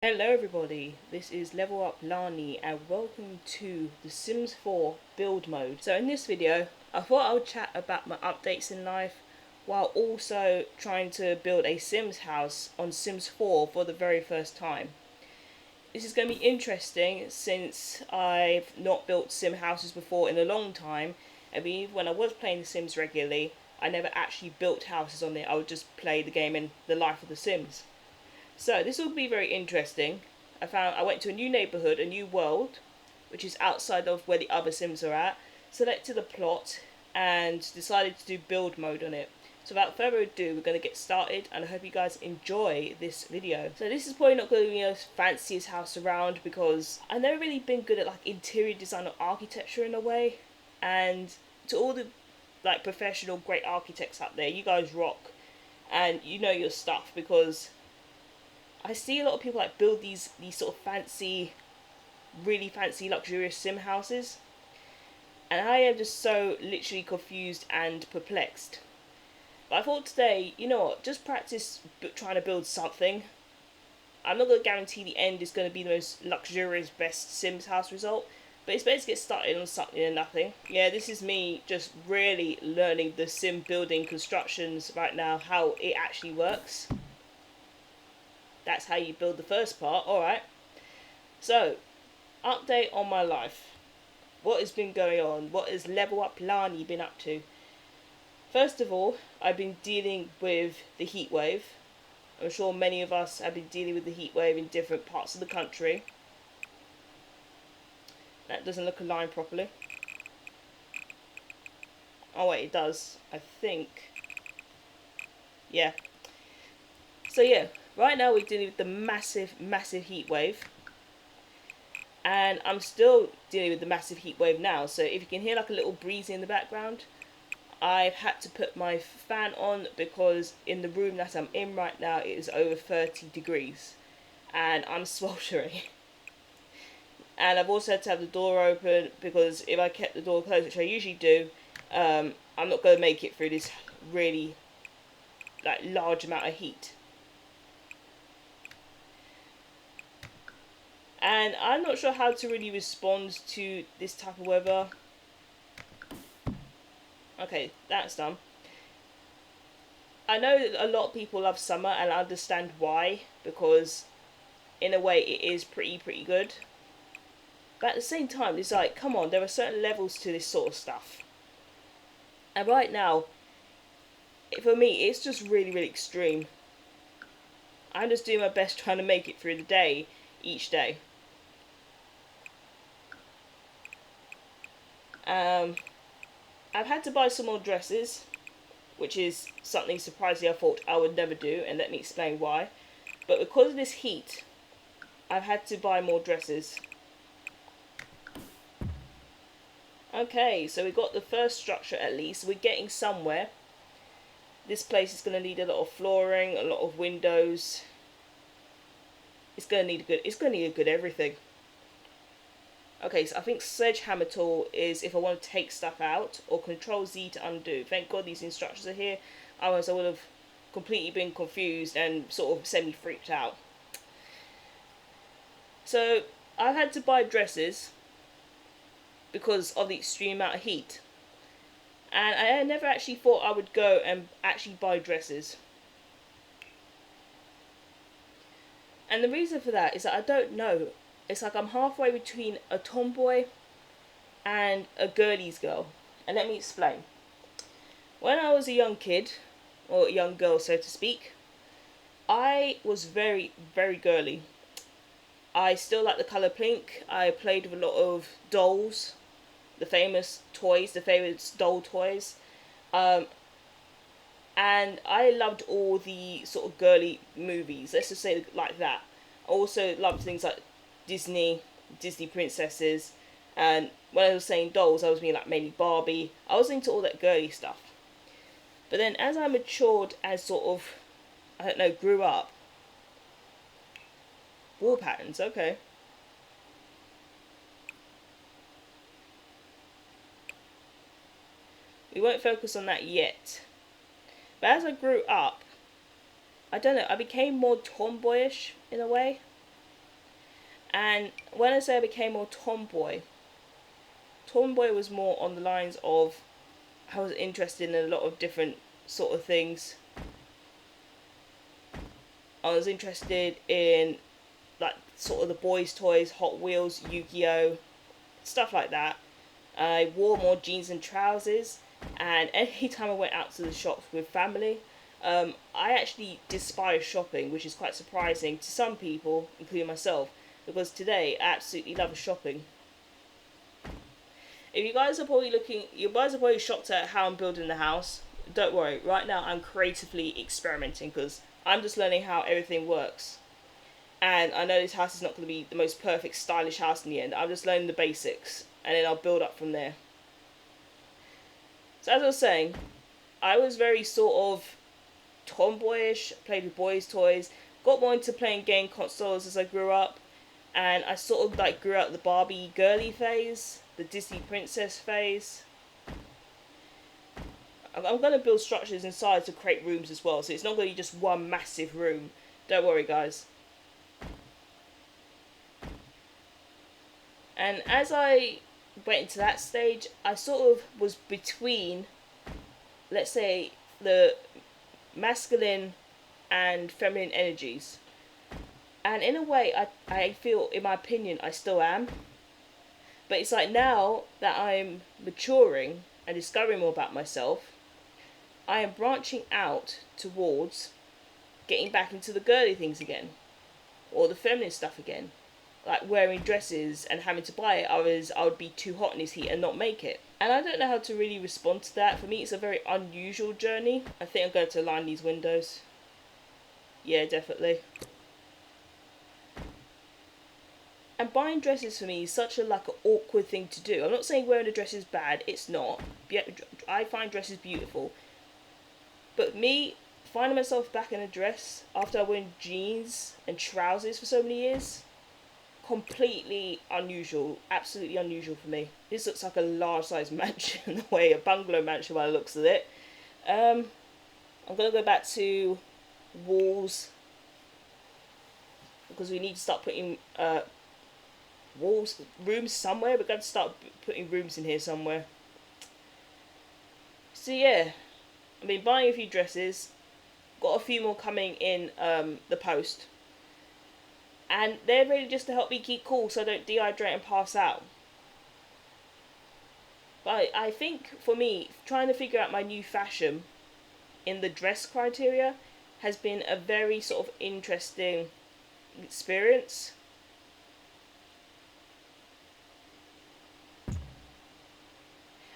Hello everybody, this is Level Up Lani and welcome to The Sims 4 build mode. So in this video, I thought I would chat about my updates in life while also trying to build a Sims house on Sims 4 for the very first time. This is going to be interesting since I've not built Sim houses before in a long time. I mean, when I was playing The Sims regularly, I never actually built houses on it. I would just play the game in the life of The Sims. So this will be very interesting. I went to a new neighborhood, a new world, which is outside of where the other Sims are at. Selected a plot and decided to do build mode on it. So without further ado, we're going to get started and I hope you guys enjoy this video. So this is probably not going to be the fanciest house around because I've never really been good at like interior design or architecture in a way. And to all the like professional great architects out there, you guys rock and you know your stuff because I see a lot of people like build these sort of fancy, really fancy, luxurious sim houses, and I am just so literally confused and perplexed. But I thought today, you know what, just practice trying to build something. I'm not going to guarantee the end is going to be the most luxurious, best Sims house result, but it's better to get started on something than nothing. Yeah, this is me just really learning the Sim building constructions right now, how it actually works. That's how you build the first part, alright. So, update on my life. What has been going on? What has Level Up Lani been up to? First of all, I've been dealing with the heat wave. I'm sure many of us have been dealing with the heat wave in different parts of the country. That doesn't look aligned properly. Oh wait, it does. I think. Yeah. So yeah, right now we're dealing with the massive heat wave. And I'm still dealing with the massive heat wave now. So if you can hear like a little breeze in the background, I've had to put my fan on because in the room that I'm in right now it is over 30 degrees and I'm sweltering. And I've also had to have the door open because if I kept the door closed, which I usually do, I'm not going to make it through this really like large amount of heat. And I'm not sure how to really respond to this type of weather. Okay, that's done. I know a lot of people love summer and I understand why, because in a way it is pretty good. But at the same time, it's like, come on, there are certain levels to this sort of stuff. And right now, for me, it's just really extreme. I'm just doing my best trying to make it through the day, each day. Um, I've had to buy some more dresses, which is something surprisingly I thought I would never do, and let me explain why. But because of this heat, I've had to buy more dresses. Okay, so we got the first structure at least. We're getting somewhere. This place is going to need a lot of flooring, a lot of windows. It's going to need a good everything. Okay, so I think sledgehammer tool is if I want to take stuff out, or control Z to undo. Thank God these instructions are here, otherwise I would have completely been confused and sort of semi-freaked out. So I've had to buy dresses because of the extreme amount of heat. And I never actually thought I would go and actually buy dresses. And the reason for that is that I don't know. It's like I'm halfway between a tomboy and a girly's girl. And let me explain. When I was a young kid, or a young girl so to speak, I was very girly. I still like the colour pink. I played with a lot of dolls, the famous toys, the famous doll toys. Um, and I loved all the sort of girly movies, let's just say it like that. I also loved things like Disney princesses, and when I was saying dolls, I was meaning like mainly Barbie. I was into all that girly stuff. But then as I matured and sort of, I don't know, grew up, wall patterns, okay. We won't focus on that yet. But as I grew up, I don't know, I became more tomboyish in a way. And when I say I became more tomboy was more on the lines of I was interested in a lot of different sort of things. I was interested in like sort of the boys' toys, Hot Wheels, Yu-Gi-Oh, stuff like that. I wore more jeans and trousers, and anytime I went out to the shops with family, I actually despise shopping, which is quite surprising to some people, including myself, because today I absolutely love shopping. If you guys are probably you guys are probably shocked at how I'm building the house. Don't worry, right now I'm creatively experimenting because I'm just learning how everything works. And I know this house is not going to be the most perfect, stylish house in the end. I'm just learning the basics, and then I'll build up from there. So as I was saying, I was very sort of tomboyish, played with boys' toys, got more into playing game consoles as I grew up, and I sort of like grew out the Barbie girly phase, the Disney princess phase. I'm going to build structures inside to create rooms as well, so it's not going to be just one massive room. Don't worry, guys. And as I went into that stage, I sort of was between, let's say, the masculine and feminine energies. And in a way, I feel, in my opinion, I still am. But it's like now that I'm maturing and discovering more about myself, I am branching out towards getting back into the girly things again. Or the feminine stuff again. Like wearing dresses and having to buy it, otherwise I would be too hot in this heat and not make it. And I don't know how to really respond to that. For me, it's a very unusual journey. I think I'm going to line these windows. Yeah, definitely. And buying dresses for me is such a like an awkward thing to do. I'm not saying wearing a dress is bad. It's not. I find dresses beautiful. But me finding myself back in a dress after I wore jeans and trousers for so many years, completely unusual, absolutely unusual for me. This looks like a large size mansion in a way, a bungalow mansion by the looks of it. I'm gonna go back to walls because we need to start putting rooms somewhere. We're going to start putting rooms in here somewhere. So yeah, I've been buying a few dresses, got a few more coming in the post. And they're really just to help me keep cool so I don't dehydrate and pass out. But I think for me, trying to figure out my new fashion in the dress criteria has been a very sort of interesting experience.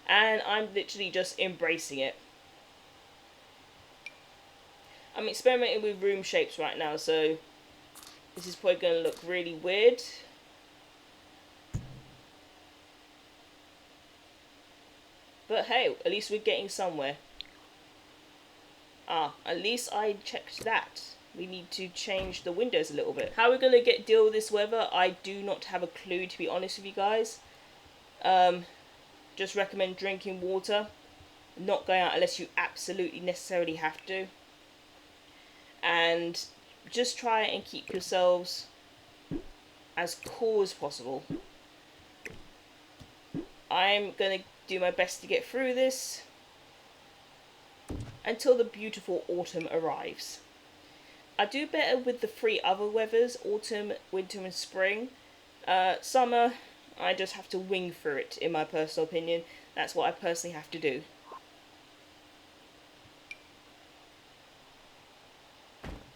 And I'm literally just embracing it. I'm experimenting with room shapes right now, so this is probably going to look really weird. But hey, at least we're getting somewhere. At least I checked that. We need to change the windows a little bit. How we're going to deal with this weather, I do not have a clue, to be honest with you guys. Just recommend drinking water. Not going out unless you absolutely necessarily have to. And just try and keep yourselves as cool as possible. I'm going to do my best to get through this until the beautiful autumn arrives. I do better with the three other weathers: autumn, winter and spring. Summer, I just have to wing through it, in my personal opinion. That's what I personally have to do.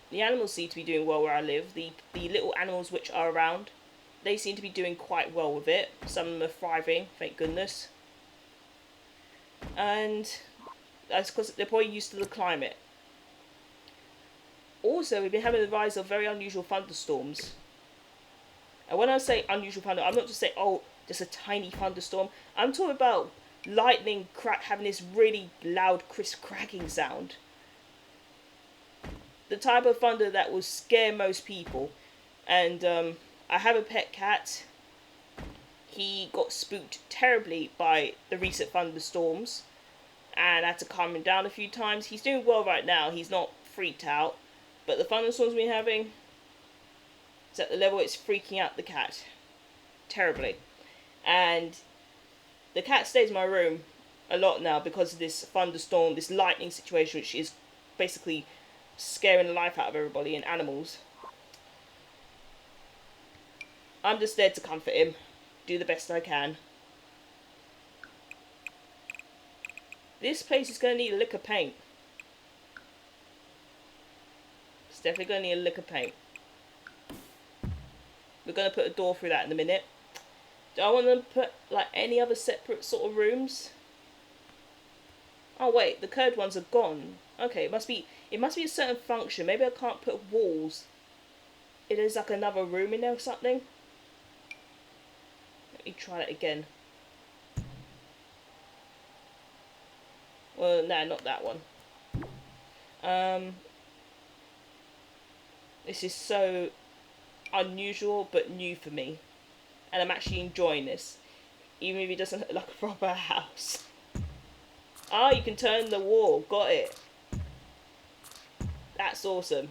The animals seem to be doing well where I live. The little animals which are around, they seem to be doing quite well with it. Some of them are thriving, thank goodness. And that's because they're probably used to the climate. Also, we've been having the rise of very unusual thunderstorms. And when I say unusual thunder, I'm not just saying, oh, just a tiny thunderstorm. I'm talking about lightning having this really loud, crisp cracking sound. The type of thunder that will scare most people. And I have a pet cat. He got spooked terribly by the recent thunderstorms, and I had to calm him down a few times. He's doing well right now. He's not freaked out. But the thunderstorms we're having, It's at the level it's freaking out the cat terribly. And the cat stays in my room a lot now because of this thunderstorm, this lightning situation, which is basically scaring the life out of everybody and animals. I'm just there to comfort him, do the best I can. This place is going to need a lick of paint. It's definitely going to need a lick of paint. We're going to put a door through that in a minute. Do I want them to put like any other separate sort of rooms? Oh wait, the curved ones are gone. Okay, it must be a certain function. Maybe I can't put walls. It is like another room in there or something. Let me try that again. Well, no, not that one. This is so unusual but new for me. And I'm actually enjoying this. Even if it doesn't look like a proper house. Ah, you can turn the wall. Got it. That's awesome.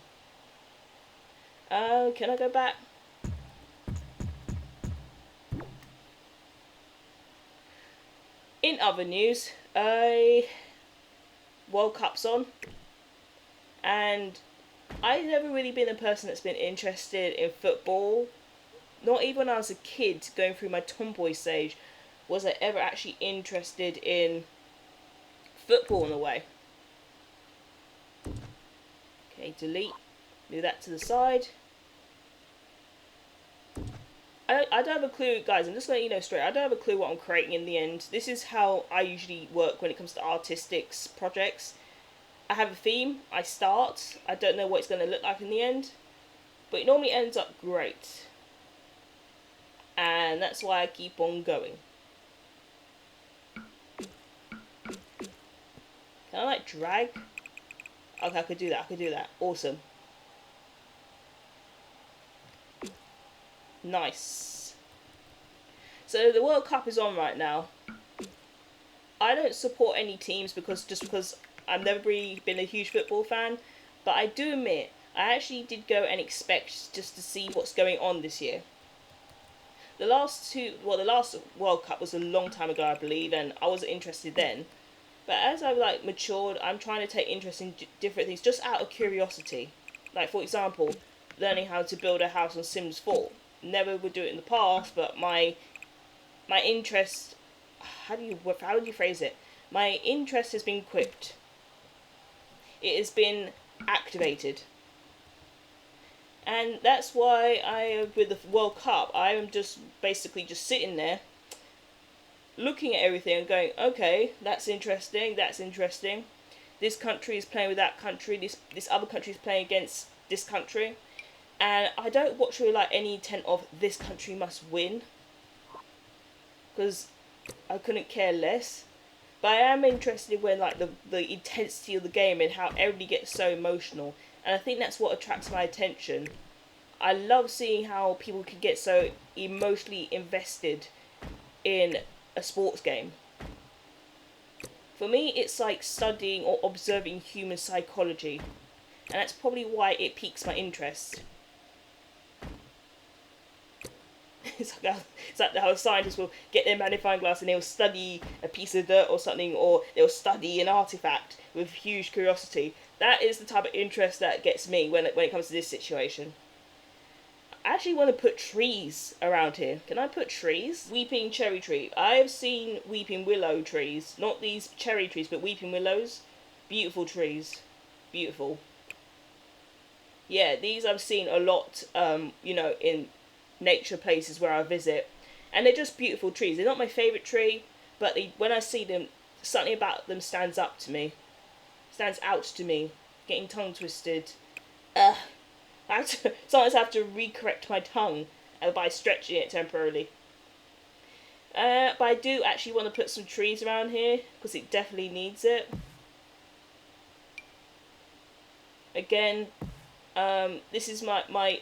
Can I go back? In other news, World Cup's on. And I've never really been a person that's been interested in football. Not even when I was a kid going through my tomboy stage was I ever actually interested in football in a way. Okay, delete. Move that to the side. I don't have a clue, guys. I'm just going to let you know straight. I don't have a clue what I'm creating in the end. This is how I usually work when it comes to artistics projects. I have a theme. I start. I don't know what it's going to look like in the end. But it normally ends up great. And that's why I keep on going. Can I like drag? Okay, I could do that. I could do that. Awesome. Nice. So the World Cup is on right now. I don't support any teams because I've never really been a huge football fan. But I do admit, I actually did go and expect just to see what's going on this year. The last World Cup was a long time ago, I believe, and I wasn't interested then. But as I've like matured, I'm trying to take interest in different things just out of curiosity. Like for example, learning how to build a house on Sims 4. Never would do it in the past, but my interest, how do you phrase it? My interest has been quipped. It has been activated. And that's why with the World Cup, I am just basically just sitting there, looking at everything and going, okay, that's interesting, that's interesting. This country is playing with that country, this other country is playing against this country. And I don't watch really like any intent of this country must win. Because I couldn't care less. But I am interested when like the intensity of the game and how everybody gets so emotional. And I think that's what attracts my attention. I love seeing how people can get so emotionally invested in a sports game. For me, it's like studying or observing human psychology. And that's probably why it piques my interest. It's like how scientists will get their magnifying glass and they'll study a piece of dirt or something, or they'll study an artifact with huge curiosity. That is the type of interest that gets me when it comes to this situation. I actually want to put trees around here. Can I put trees? Weeping cherry tree. I have seen weeping willow trees. Not these cherry trees, but weeping willows. Beautiful trees. Beautiful. Yeah, these I've seen a lot, in nature places where I visit. And they're just beautiful trees. They're not my favourite tree, but when I see them, something about them stands out to me. Getting tongue twisted. Sometimes I have to recorrect my tongue by stretching it temporarily. But I do actually want to put some trees around here because it definitely needs it. Again, this is my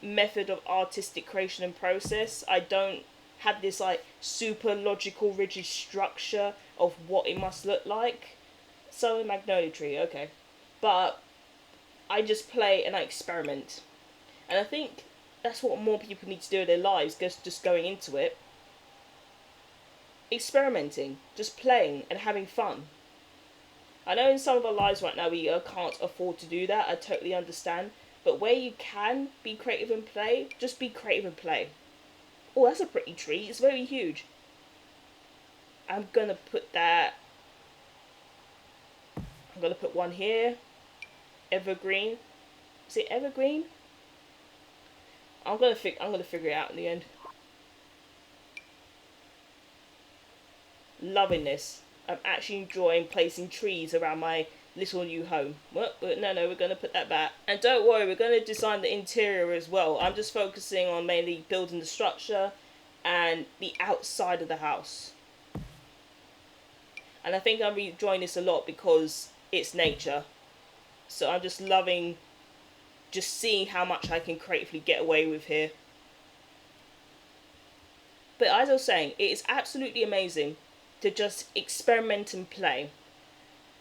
method of artistic creation and process. I don't have this like super logical rigid structure of what it must look like. So a magnolia tree, okay. But I just play and I experiment. And I think that's what more people need to do in their lives, just going into it. Experimenting, just playing and having fun. I know in some of our lives right now we can't afford to do that, I totally understand. But where you can be creative and play, just be creative and play. Oh, that's a pretty tree. It's very huge. I'm gonna put that. I'm gonna put one here. Evergreen. Is it evergreen? I'm gonna figure it out in the end. Loving this. I'm actually enjoying placing trees around my little new home. Well, no, we're going to put that back. And don't worry, we're going to design the interior as well. I'm just focusing on mainly building the structure and the outside of the house. And I think I'm enjoying this a lot because it's nature. So I'm just loving just seeing how much I can creatively get away with here. But as I was saying, it is absolutely amazing to just experiment and play.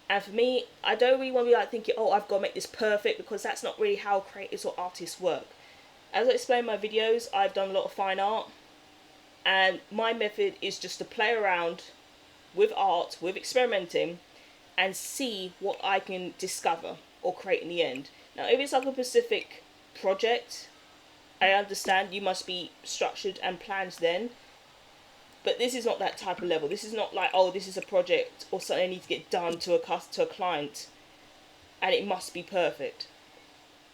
And for me, I don't really want to be like thinking, oh, I've got to make this perfect, because that's not really how creators or artists work. As I explain in my videos, I've done a lot of fine art, and my method is just to play around with art, with experimenting, and see what I can discover or create in the end. Now, if it's like a specific project, I understand you must be structured and planned then. But this is not that type of level. This is not like, oh, this is a project or something I need to get done to a client, and it must be perfect.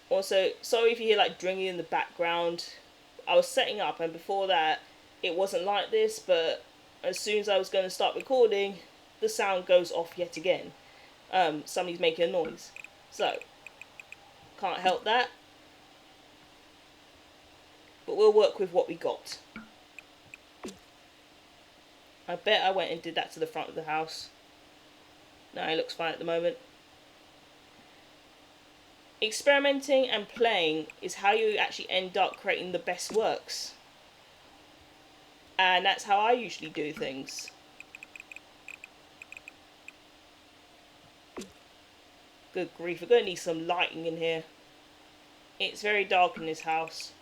Also, sorry if you hear like drinking in the background. I was setting up, and before that, it wasn't like this. But as soon as I was going to start recording, the sound goes off yet again. Somebody's making a noise, so can't help that. But we'll work with what we got. I bet I went and did that to the front of the house. No, it looks fine at the moment. Experimenting and playing is how you actually end up creating the best works. And that's how I usually do things. Good grief, we're going to need some lighting in here. It's very dark in this house.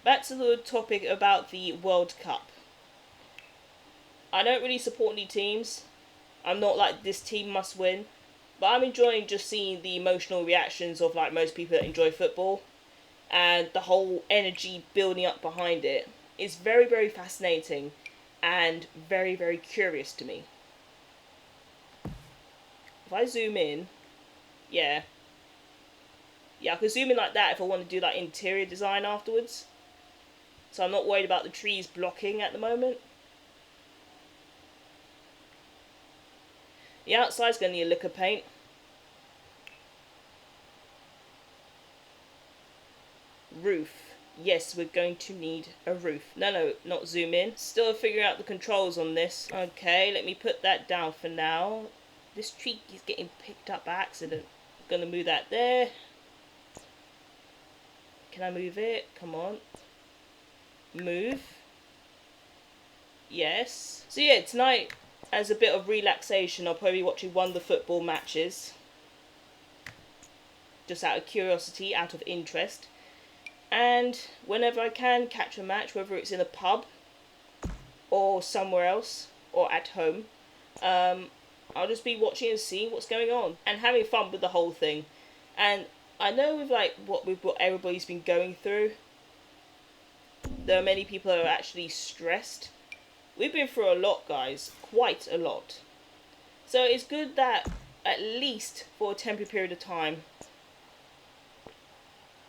Back to the topic about the World Cup. I don't really support any teams. I'm not like this team must win. But I'm enjoying just seeing the emotional reactions of like most people that enjoy football. And the whole energy building up behind it is very, very fascinating. And very, very curious to me. If I zoom in. Yeah. Yeah, I could zoom in like that if I want to do like interior design afterwards. So I'm not worried about the trees blocking at the moment. The outside's going to need a lick of paint. Roof. Yes, we're going to need a roof. No, not zoom in. Still figuring out the controls on this. Okay, let me put that down for now. This tree is getting picked up by accident. I'm going to move that there. Can I move it? Come on. Move. Yes. So yeah, tonight, as a bit of relaxation, I'll probably be watching one of the football matches. Just out of curiosity, out of interest. And whenever I can catch a match, whether it's in a pub or somewhere else or at home, I'll just be watching and seeing what's going on and having fun with the whole thing. And I know with like what everybody's been going through, there are many people that are actually stressed. We've been through a lot, guys, quite a lot. So it's good that at least for a temporary period of time,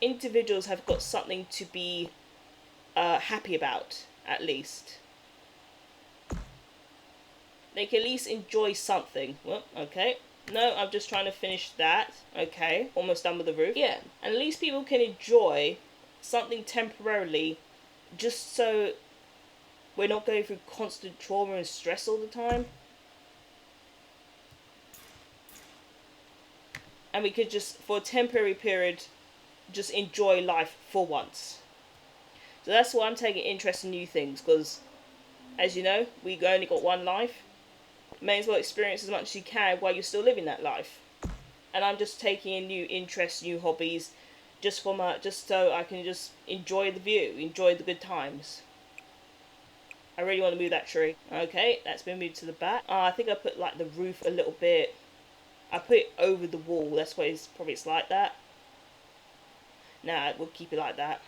individuals have got something to be happy about, at least. They can at least enjoy something. Well, okay. No, I'm just trying to finish that. Okay, almost done with the roof. Yeah, and at least people can enjoy something temporarily, just so we're not going through constant trauma and stress all the time. And we could just, for a temporary period, just enjoy life for once. So that's why I'm taking interest in new things, because, as you know, we only got one life. May as well experience as much as you can while you're still living that life. And I'm just taking in new interests, new hobbies, just so I can just enjoy the view, enjoy the good times. I really want to move that tree. Okay, that's been moved to the back. I think I put like the roof a little bit. I put it over the wall. That's why it's like that. Nah, we'll keep it like that.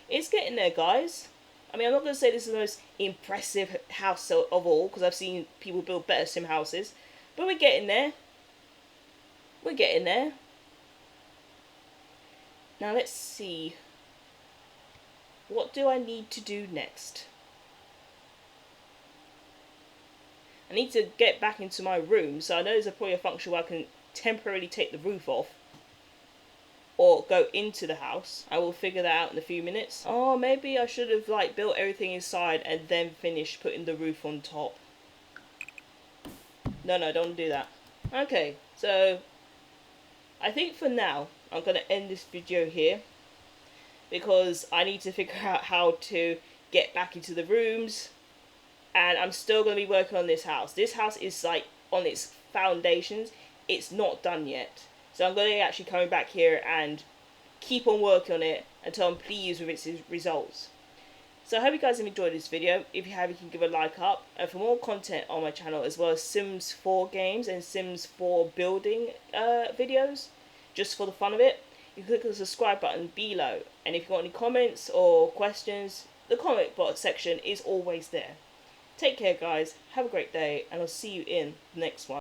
It's getting there, guys. I mean, I'm not going to say this is the most impressive house of all, because I've seen people build better sim houses. But we're getting there. We're getting there. Now, let's see. What do I need to do next? I need to get back into my room, so I know there's probably a function where I can temporarily take the roof off or go into the house. I will figure that out in a few minutes. Oh, maybe I should have like built everything inside and then finished putting the roof on top. No, don't do that. Okay, so I think for now I'm going to end this video here, because I need to figure out how to get back into the rooms, and I'm still going to be working on this house. This house is like on its foundations. It's not done yet. So I'm going to be actually coming back here and keep on working on it until I'm pleased with its results. So I hope you guys have enjoyed this video. If you have, you can give a like up. And for more content on my channel, as well as Sims 4 games and Sims 4 building videos, just for the fun of it, you can click the subscribe button below. And if you've got any comments or questions, the comment box section is always there. Take care, guys. Have a great day, and I'll see you in the next one.